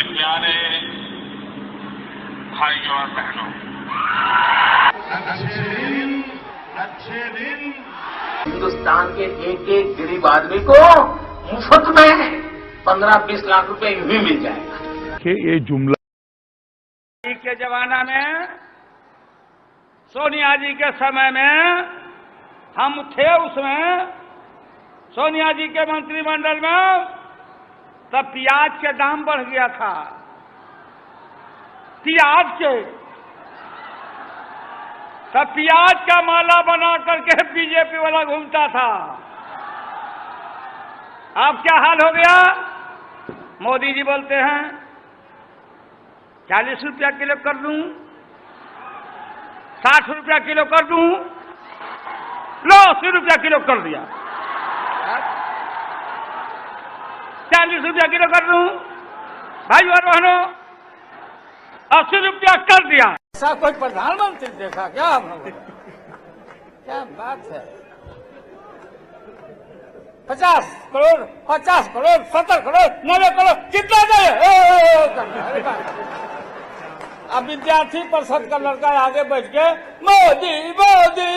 मेरे प्यारे भाइयों और बहनों, अच्छे दिन हिंदुस्तान के एक एक गरीब आदमी को मुफ्त में 15-20 लाख रुपए यूं ही मिल जाएगा। कि ये जुमला के जमाना में, सोनिया जी के समय में हम थे, उसमें सोनिया जी के मंत्रिमंडल में, तब प्याज के दाम बढ़ गया था। प्याज के, तब प्याज का माला बना करके बीजेपी वाला घूमता था। अब क्या हाल हो गया? मोदी जी बोलते हैं 40 रुपया किलो कर दूं, 60 रुपया किलो कर दूं, लो 80 रुपया किलो कर दिया। 40 रुपया किलो कर दूं, भाई और बहनों 80 रुपया कर दिया। ऐसा कोई प्रधानमंत्री देखा क्या? क्या बात है? 50 करोड़, 50 करोड़, 70 करोड़, 90 करोड़, कितना दे? अब विद्यार्थी परिषद का लड़का आगे बैठ के मोदी मोदी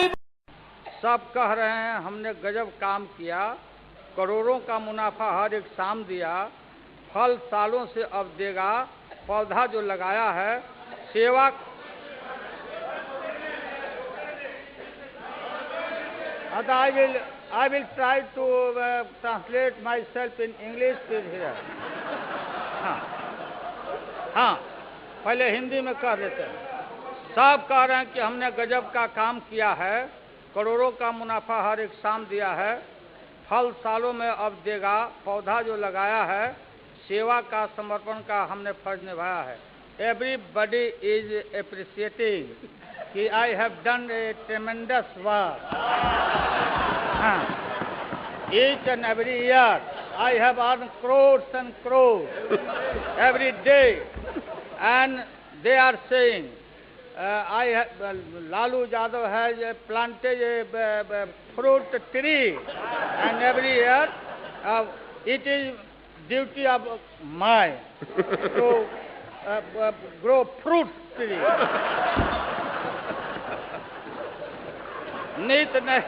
सब कह रहे हैं हमने गजब काम किया, करोड़ों का मुनाफा हर एक शाम दिया, फल सालों से अब देगा, पौधा जो लगाया है सेवा। I will try to translate myself in English here. हाँ, पहले हिंदी में कह देते हैं। सब कह रहे हैं कि हमने गजब का काम किया है, करोड़ों का मुनाफा हर एक शाम दिया है, फल सालों में अब देगा, पौधा जो लगाया है सेवा का समर्पण का हमने फर्ज निभाया है। Everybody is appreciating कि I have done a tremendous work. Each and every year I have earned crores and crores every day, and they are saying I have, Lalu Yadav has planted a fruit tree, and every year it is duty of mine to grow fruit tree. नीत नहीं,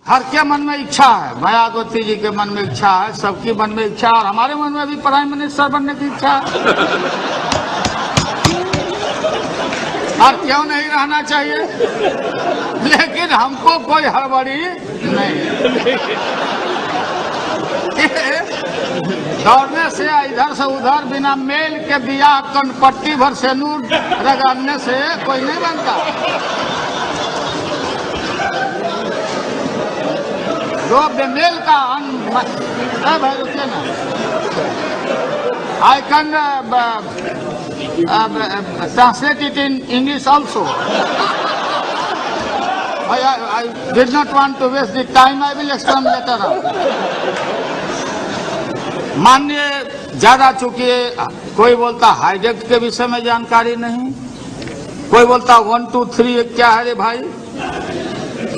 हर के मन में इच्छा है, मायावती जी के मन में इच्छा है, सबकी मन में इच्छा है, और हमारे मन में भी प्राइम मिनिस्टर बनने की इच्छा है। और क्यों नहीं रहना चाहिए? लेकिन हमको कोई हड़बड़ी नहीं। दौड़ने से इधर से उधर बिना मेल के दिया कनपट्टी भर से नूर रगड़ने से कोई नहीं बनता। जो बेमेल का भाई रुकिए ना, I can translate it in English also. I did not want to waste the time. I will explain later on. माननीय ज्यादा चूंकि कोई बोलता हाईजेक के विषय में जानकारी नहीं, कोई बोलता 1 2 3 क्या है रे भाई?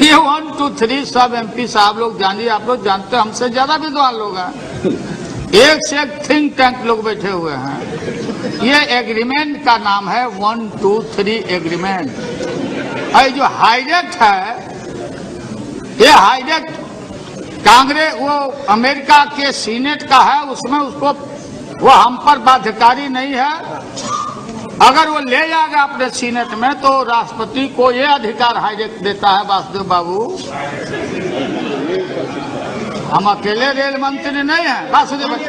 ये 1 2 3 सब MP साहब लोग जानिए, आप लोग जानते हैं, हमसे ज्यादा विद्वान लोग हैं, एक से एक थिंक टैंक लोग बैठे हुए हैं। ये एग्रीमेंट का नाम है 1 2 3 एग्रीमेंट। और जो हाईजेक है, ये हाईजेक कांग्रेस वो अमेरिका के सीनेट का है, उसमें उसको वो हम पर बाध्यकारी नहीं है। अगर वो ले जाएगा अपने सीनेट में तो राष्ट्रपति को ये अधिकार हाईजेक देता है। वासुदेव बाबू, हम अकेले रेल मंत्री नहीं हैं। वासुदेव आज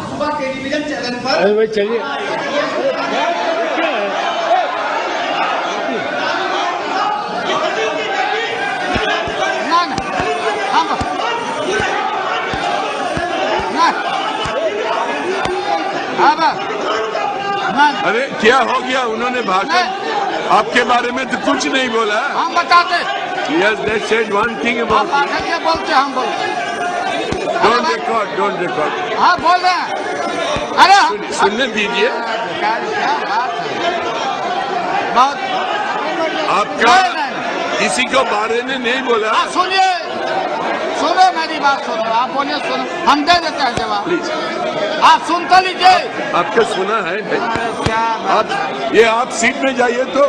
सुबह टेलीविजन चैनल पर चलिए अरे क्या हो गया? उन्होंने भाषण आपके बारे में तो कुछ नहीं बोला। हम बताते। Yes, they said one thing about you. क्या बोलते हम बोलते। Don't record. हाँ बोल रहे हैं। अरे सुनने दीजिए। क्या बात है? बहुत आपका किसी को बारे में नहीं बोला। सुनिए, सुनो मेरी बात सुनो, आप बोलिए, सुनो, हम दे देते हैं जवाब। प्लीज आप सुन तो लीजिए। आपके सुना है क्या आप ये आप सीट में जाइए तो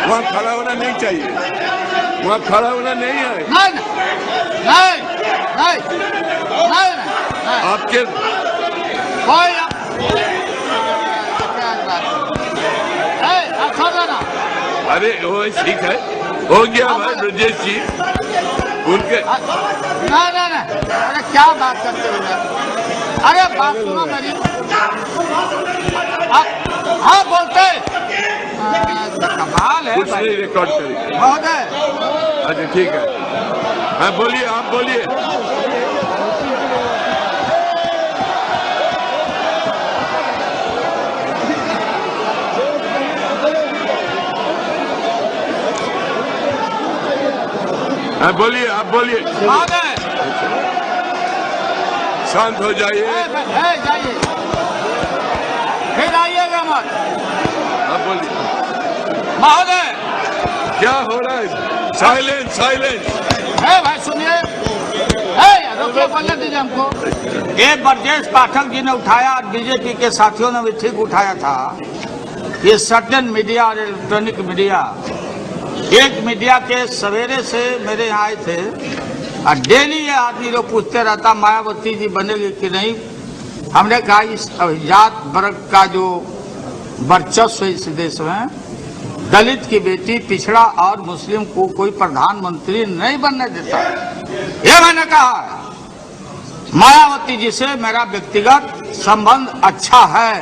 वहाँ खड़ा होना नहीं चाहिए, वहाँ खड़ा होना नहीं है। नहीं नहीं नहीं नहीं नहीं आपके कोई आप छोड़ देना। अरे वो ठीक है, हो गया भाई ब्रजेश जी उनके। नहीं नहीं नहीं, अरे क्या बात करते हो? अरे बात सुनो मेरी। हाँ बोलते कमाल है कुछ नहीं रिकॉर्ड करिए महोदय। अच्छा ठीक है, हाँ बोलिए, आप बोलिए। हाँ बोलिए, आप बोलिए। महोदय शांत हो जाइए। जाइए, फिर आइएगा मत। आप बोलिए। महोदय क्या हो रहा है? Silence silence. भाई सुनिए, रुकिए, बोलने दीजिए हमको। ये ब्रजेश पाठक जी ने उठाया और बीजेपी के साथियों ने भी ठीक उठाया था। ये सर्टेन मीडिया और इलेक्ट्रॉनिक मीडिया, एक मीडिया के सवेरे से मेरे यहाँ आए थे और डेली ये आदमी लोग पूछते रहता मायावती जी बनेगी कि नहीं। हमने कहा इस जात वर्ग का जो वर्चस्व इस देश में, दलित की बेटी, पिछड़ा और मुस्लिम को कोई प्रधानमंत्री नहीं बनने देता। ये मैंने कहा है। मायावती जी से मेरा व्यक्तिगत संबंध अच्छा है,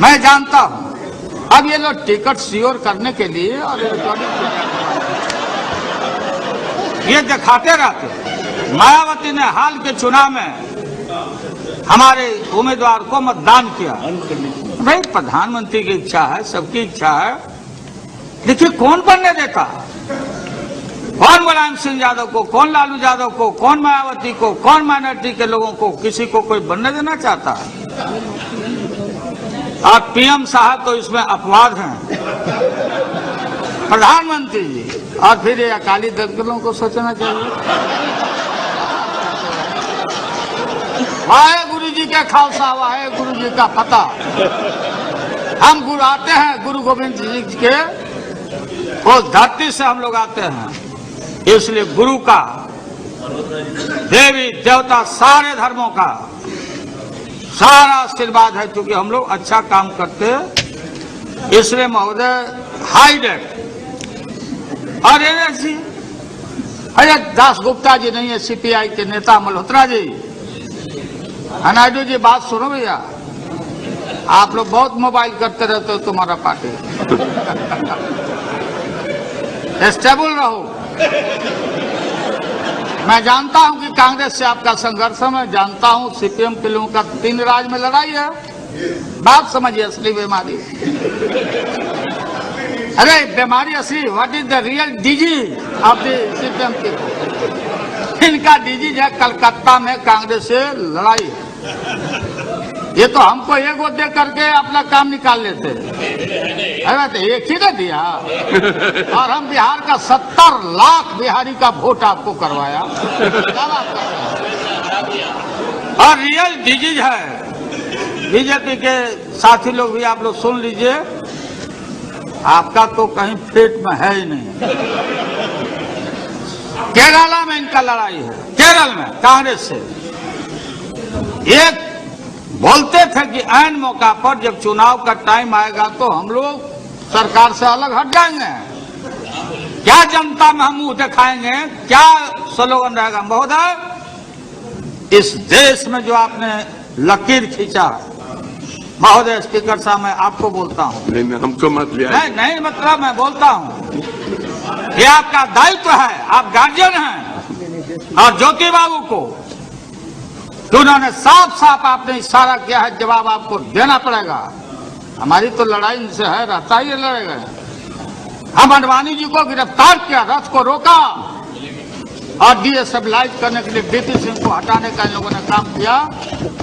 मैं जानता हूं। अब ये लोग टिकट सियोर करने के लिए और ये दिखाते रहते। मायावती ने हाल के चुनाव में हमारे उम्मीदवार को मतदान किया। भाई प्रधानमंत्री की इच्छा है, सबकी इच्छा है, देखिए कौन बनने देता? कौन मुलायम सिंह यादव को, कौन लालू यादव को, कौन मायावती को, कौन माइनॉरिटी के लोगों को, किसी को कोई बनने देना चाहता है? आप पीएम साहब तो इसमें अपवाद हैं, प्रधानमंत्री जी, और फिर ये अकाली दल के लोगों को सोचना चाहिए। वाहे गुरु जी के खालसा, वाहे गुरु जी का पता। हम गुरु आते हैं, गुरु गोविंद जी के उस धरती से हम लोग आते हैं, इसलिए गुरु का, देवी देवता, सारे धर्मों का सारा आशीर्वाद है, क्योंकि हम लोग अच्छा काम करते, इसलिए महोदय हाईडेक। और एनएससी, अरे दास गुप्ता जी नहीं है, सीपीआई के नेता मल्होत्रा जी, नायडू जी, बात सुनो भैया, आप लोग बहुत मोबाइल करते रहते हो, तुम्हारा पार्टी स्टेबल रहो। मैं जानता हूं कि कांग्रेस से आपका संघर्ष है, मैं जानता हूं सीपीएम के लोगों का 3 राज्य में लड़ाई है। बात समझिए, असली बीमारी, अरे बीमारी असली, what is the real disease of the CPM people? इनका डिजीज है कलकत्ता में कांग्रेस से लड़ाई। ये तो हमको एक वोट दे करके अपना काम निकाल लेते, अरे तो एक ही ने दिया, और हम बिहार का 70 लाख बिहारी का वोट आपको करवाया। क्या बात कर रहे हैं? और रियल डिजीज है। बीजेपी के साथी लोग भी आप लोग सुन लीजिए, आपका तो कहीं पेट में है ही नहीं। केरला में इनका लड़ाई है, केरल में कांग्रेस से। एक बोलते थे कि ऐन मौका पर जब चुनाव का टाइम आएगा तो हम लोग सरकार से अलग हट जाएंगे, क्या जनता में हम मुंह दिखाएंगे, क्या स्लोगन रहेगा? महोदय, इस देश में जो आपने लकीर खींचा, महोदय स्पीकर साहब, मैं आपको बोलता हूं, नहीं हमको मत लिया। नहीं मतलब मैं बोलता हूं, ये आपका दायित्व है, आप गार्जियन हैं। और ज्योति बाबू को तो उन्होंने साफ साफ आपने इशारा किया है, जवाब आपको देना पड़ेगा। हमारी तो लड़ाई इनसे है, रहता ही लड़ेगा। हम अडवाणी जी को गिरफ्तार किया, रथ को रोका और डीएस्टेबलाइज करने के लिए बीपी सिंह को हटाने का इन लोगों ने काम किया।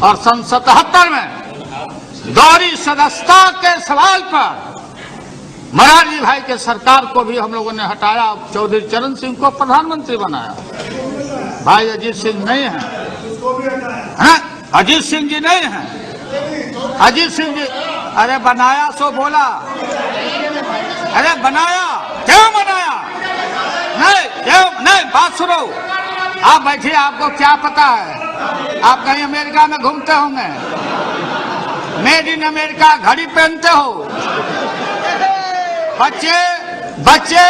और सन 77 में दोहरी सदस्यता के सवाल पर मोरारजी भाई के सरकार को भी हम लोगों ने हटाया, चौधरी चरण सिंह को प्रधानमंत्री बनाया। भाई अजीत सिंह नहीं है, अजीत सिंह जी नहीं है। अजीत सिंह जी, अरे बनाया सो बोला, अरे बनाया क्यों बनाया? नहीं क्यों नहीं, बात सुनो। आप बैठिए, आपको क्या पता है? आप कहीं अमेरिका में घूमते होंगे, मेड इन अमेरिका घड़ी पहनते हो, बच्चे बच्चे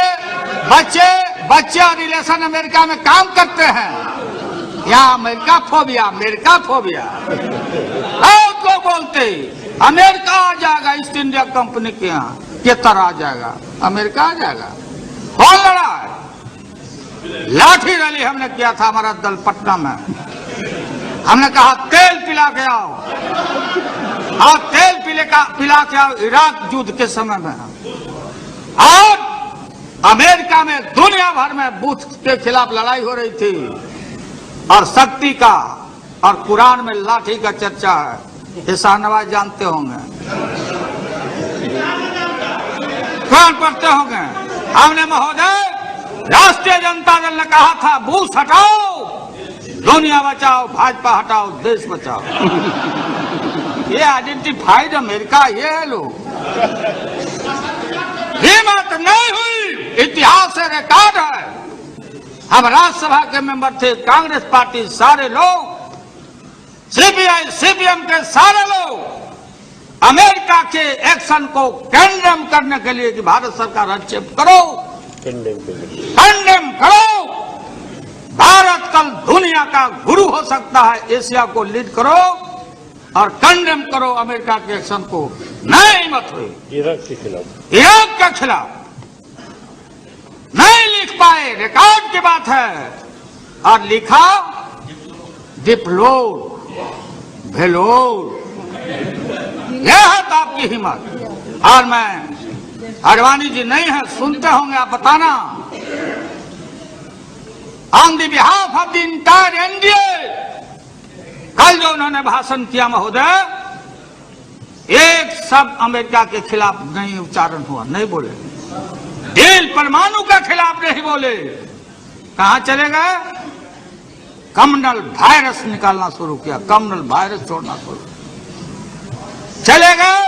बच्चे बच्चे और रिलेशन अमेरिका में काम करते हैं। यहाँ अमेरिका फोबिया, अमेरिका फोबिया। बहुत लोग बोलते अमेरिका आ जाएगा ईस्ट इंडिया कंपनी के यहाँ, के तरह आ जाएगा, अमेरिका आ जाएगा। कौन लड़ा है? लाठी रैली हमने किया था, हमारा दल पटना में। हमने कहा तेल पिला के आओ, और तेल पिला के आओ इराक युद्ध के समय में। और अमेरिका में दुनिया भर में बुश के खिलाफ लड़ाई हो रही थी, और शक्ति का और कुरान में लाठी का चर्चा है, ये शाहनवाज जानते होंगे, कुरान पढ़ते होंगे। हमने महोदय, राष्ट्रीय जनता दल ने कहा था बुश हटाओ, दुनिया बचाओ, भाजपा हटाओ, देश बचाओ। ये आइडेंटिफाइड अमेरिका ये है लोग। हिम्मत नहीं हुई, इतिहास से रिकॉर्ड है। हम राज्यसभा के मेंबर थे, कांग्रेस पार्टी सारे लोग, सीपीआई सीपीएम के सारे लोग अमेरिका के एक्शन को कंडेम करने के लिए कि भारत सरकार हस्तक्षेप करो, कंडेम करो। भारत कल दुनिया का गुरु हो सकता है, एशिया को लीड करो और कंडेम करो अमेरिका के एक्शन को। नहीं मत हुई इराक के खिलाफ नहीं लिख पाए, रिकॉर्ड की बात है। और लिखा डिप्लोर भेलोर, यह है तो आपकी हिम्मत। और मैं, आडवाणी जी नहीं है, सुनते होंगे आप, बताना। On the behalf of the entire NDA, कल जो उन्होंने भाषण किया महोदय, एक शब्द अमेरिका के खिलाफ नहीं उच्चारण हुआ, नहीं बोले। डील परमाणु के खिलाफ नहीं बोले। कहां चले गए? कम्युनल वायरस निकालना शुरू किया, कम्युनल वायरस छोड़ना शुरू चले गए।